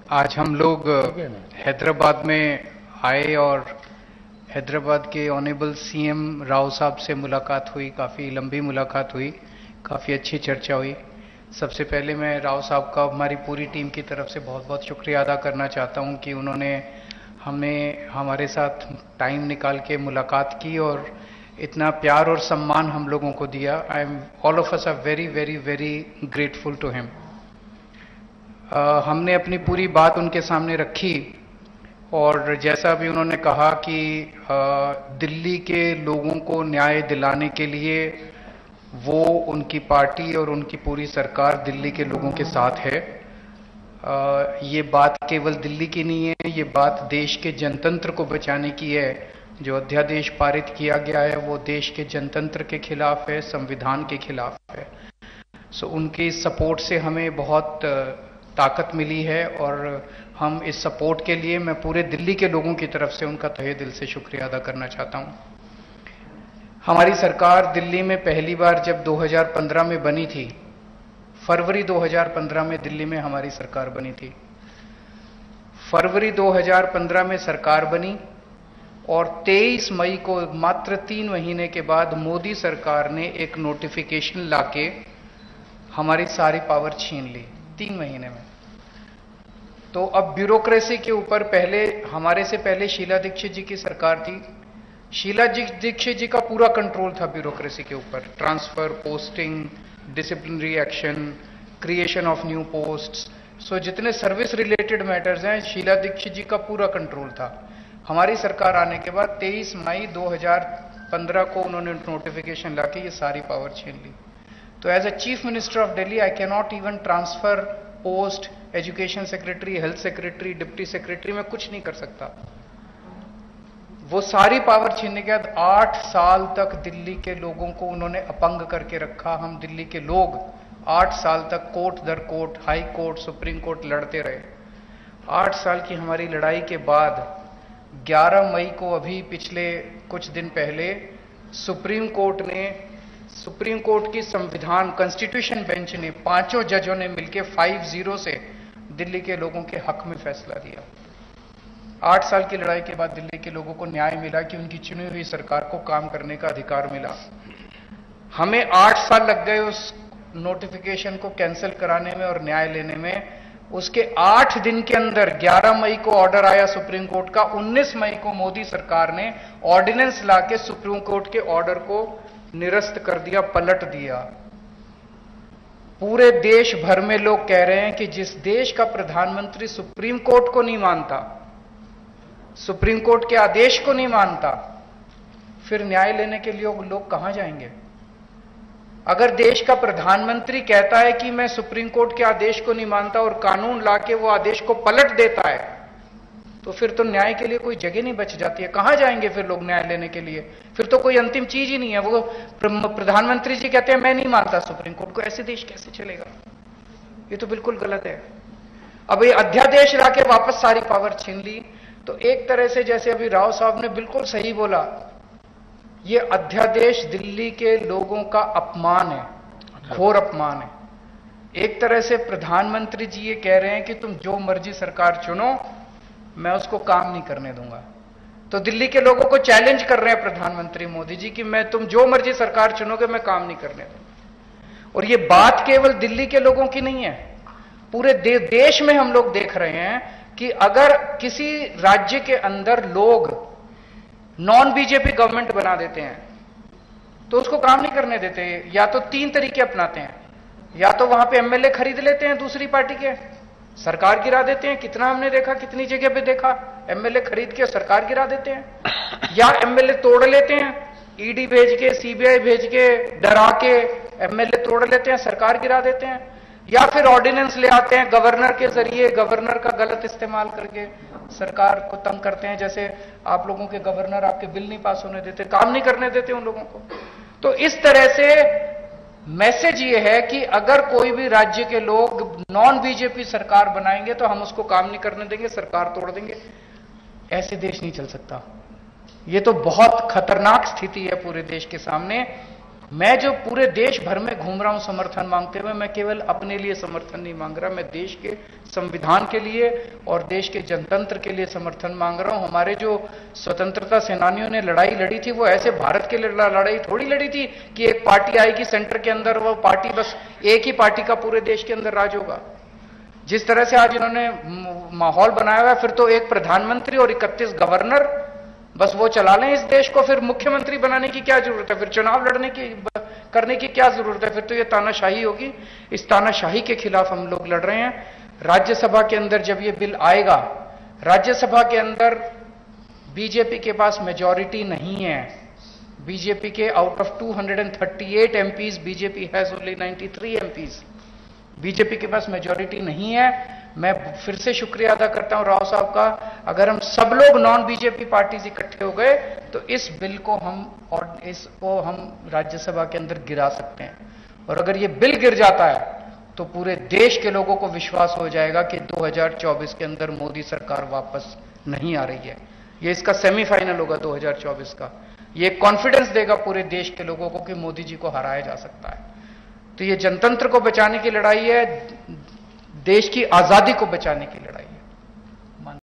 आज हम लोग हैदराबाद में आए और हैदराबाद के ऑनेबल सीएम राव साहब से मुलाकात हुई। काफ़ी लंबी मुलाकात हुई, काफ़ी अच्छी चर्चा हुई। सबसे पहले मैं राव साहब का हमारी पूरी टीम की तरफ से बहुत बहुत शुक्रिया अदा करना चाहता हूं कि उन्होंने हमें हमारे साथ टाइम निकाल के मुलाकात की और इतना प्यार और सम्मान हम लोगों को दिया। I am all of us are very very very grateful to him. हमने अपनी पूरी बात उनके सामने रखी और जैसा भी उन्होंने कहा कि दिल्ली के लोगों को न्याय दिलाने के लिए वो, उनकी पार्टी और उनकी पूरी सरकार दिल्ली के लोगों के साथ है। ये बात केवल दिल्ली की नहीं है, ये बात देश के जनतंत्र को बचाने की है। जो अध्यादेश पारित किया गया है वो देश के जनतंत्र के खिलाफ है, संविधान के खिलाफ है। सो उनकी सपोर्ट से हमें बहुत ताकत मिली है और हम इस सपोर्ट के लिए मैं पूरे दिल्ली के लोगों की तरफ से उनका तहे दिल से शुक्रिया अदा करना चाहता हूं। हमारी सरकार दिल्ली में पहली बार जब 2015 में बनी थी, फरवरी 2015 में दिल्ली में हमारी सरकार बनी थी। फरवरी 2015 में सरकार बनी और 23 मई को, मात्र 3 महीने के बाद, मोदी सरकार ने एक नोटिफिकेशन लाके हमारी सारी पावर छीन ली 3 महीने में। तो अब ब्यूरोक्रेसी के ऊपर, पहले हमारे से पहले शीला दीक्षित जी की सरकार थी। शीला दीक्षित जी का पूरा कंट्रोल था ब्यूरोक्रेसी के ऊपर, transfer, posting, disciplinary action, creation of new posts. So जितने सर्विस रिलेटेड मैटर्स हैं, शीला दीक्षित जी का पूरा कंट्रोल था। हमारी सरकार आने के बाद 23 मई 2015 को उन्होंने नोटिफिकेशन लाके ये सारी पावर छीन ली। तो as a chief minister of Delhi I can not even transfer post, education secretary, health secretary, deputy secretary, मैं कुछ नहीं कर सकता। वो सारी पावर छीनने के बाद 8 साल तक दिल्ली के लोगों को उन्होंने अपंग करके रखा। हम दिल्ली के लोग 8 साल तक कोर्ट दर court, high court, supreme court लड़ते रहे। 8 साल की हमारी लड़ाई के बाद 11 मई को, अभी पिछले कुछ दिन पहले, सुप्रीम कोर्ट की संविधान कॉन्स्टिट्यूशन बेंच ने, 5 जजों ने मिलकर 5-0 से दिल्ली के लोगों के हक में फैसला दिया। 8 साल की लड़ाई के बाद दिल्ली के लोगों को न्याय मिला कि उनकी चुनी हुई सरकार को काम करने का अधिकार मिला। हमें 8 साल लग गए उस नोटिफिकेशन को कैंसिल कराने में और न्याय लेने में। उसके 8 दिन के अंदर 11 मई को ऑर्डर आया सुप्रीम कोर्ट का। 19 मई को मोदी सरकार ने ऑर्डिनेंस लाके सुप्रीम कोर्ट के ऑर्डर को निरस्त कर दिया, पलट दिया। पूरे देश भर में लोग कह रहे हैं कि जिस देश का प्रधानमंत्री सुप्रीम कोर्ट को नहीं मानता, सुप्रीम कोर्ट के आदेश को नहीं मानता, फिर न्याय लेने के लिए लोग कहां जाएंगे? अगर देश का प्रधानमंत्री कहता है कि मैं सुप्रीम कोर्ट के आदेश को नहीं मानता और कानून लाके वो आदेश को पलट देता है, तो फिर तो न्याय के लिए कोई जगह नहीं बच जाती है। कहां जाएंगे फिर लोग न्याय लेने के लिए? फिर तो कोई अंतिम चीज ही नहीं है। वो प्रधानमंत्री जी कहते हैं मैं नहीं मानता सुप्रीम कोर्ट को, ऐसे देश कैसे चलेगा? ये तो बिल्कुल गलत है। अब ये अध्यादेश लाके वापस सारी पावर छीन ली। तो एक तरह से, जैसे अभी राव साहब ने बिल्कुल सही बोला, ये अध्यादेश दिल्ली के लोगों का अपमान है, घोर अपमान है। एक तरह से प्रधानमंत्री जी ये कह रहे हैं कि तुम जो मर्जी सरकार चुनो, मैं उसको काम नहीं करने दूंगा। तो दिल्ली के लोगों को चैलेंज कर रहे हैं प्रधानमंत्री मोदी जी कि मैं, तुम जो मर्जी सरकार चुनोगे, मैं काम नहीं करने दूंगा। और ये बात केवल दिल्ली के लोगों की नहीं है, पूरे देश में हम लोग देख रहे हैं कि अगर किसी राज्य के अंदर लोग नॉन बीजेपी गवर्नमेंट बना देते हैं तो उसको काम नहीं करने देते। या तो 3 तरीके अपनाते हैं, या तो वहां पे एमएलए खरीद लेते हैं दूसरी पार्टी के, सरकार गिरा देते हैं। कितना हमने देखा, कितनी जगह पे देखा, एमएलए खरीद के सरकार गिरा देते हैं। या एमएलए तोड़ लेते हैं, ईडी भेज के, सीबीआई भेज के, डरा के एमएलए तोड़ लेते हैं, सरकार गिरा देते हैं। या फिर ऑर्डिनेंस ले आते हैं गवर्नर के जरिए, गवर्नर का गलत इस्तेमाल करके सरकार को तंग करते हैं। जैसे आप लोगों के गवर्नर आपके बिल नहीं पास होने देते, काम नहीं करने देते उन लोगों को। तो इस तरह से मैसेज ये है कि अगर कोई भी राज्य के लोग नॉन बीजेपी सरकार बनाएंगे तो हम उसको काम नहीं करने देंगे, सरकार तोड़ देंगे। ऐसे देश नहीं चल सकता। ये तो बहुत खतरनाक स्थिति है पूरे देश के सामने। मैं जो पूरे देश भर में घूम रहा हूं समर्थन मांगते हुए, मैं केवल अपने लिए समर्थन नहीं मांग रहा, मैं देश के संविधान के लिए और देश के जनतंत्र के लिए समर्थन मांग रहा हूं। हमारे जो स्वतंत्रता सेनानियों ने लड़ाई लड़ी थी, वो ऐसे भारत के लिए लड़ाई थोड़ी लड़ी थी कि एक पार्टी आएगी सेंटर के अंदर, वो पार्टी बस एक ही पार्टी का पूरे देश के अंदर राज होगा। जिस तरह से आज इन्होंने माहौल बनाया हुआ है, फिर तो एक प्रधानमंत्री और 31 गवर्नर बस वो चला लें इस देश को, फिर मुख्यमंत्री बनाने की क्या जरूरत है, फिर चुनाव लड़ने की करने की क्या जरूरत है, फिर तो ये तानाशाही होगी। इस तानाशाही के खिलाफ हम लोग लड़ रहे हैं। राज्यसभा के अंदर जब ये बिल आएगा, राज्यसभा के अंदर बीजेपी के पास मेजॉरिटी नहीं है। बीजेपी के out of 238 MPs, BJP has only 93 MPs. BJP के पास मेजॉरिटी नहीं है। मैं फिर से शुक्रिया अदा करता हूं राव साहब का। अगर हम सब लोग नॉन बीजेपी पार्टीज इकट्ठे हो गए तो इस बिल को हम राज्यसभा के अंदर गिरा सकते हैं। और अगर ये बिल गिर जाता है तो पूरे देश के लोगों को विश्वास हो जाएगा कि 2024 के अंदर मोदी सरकार वापस नहीं आ रही है। ये इसका सेमीफाइनल होगा 2024 का। ये कॉन्फिडेंस देगा पूरे देश के लोगों को कि मोदी जी को हराया जा सकता है। तो ये जनतंत्र को बचाने की लड़ाई है, देश की आजादी को बचाने की लड़ाई।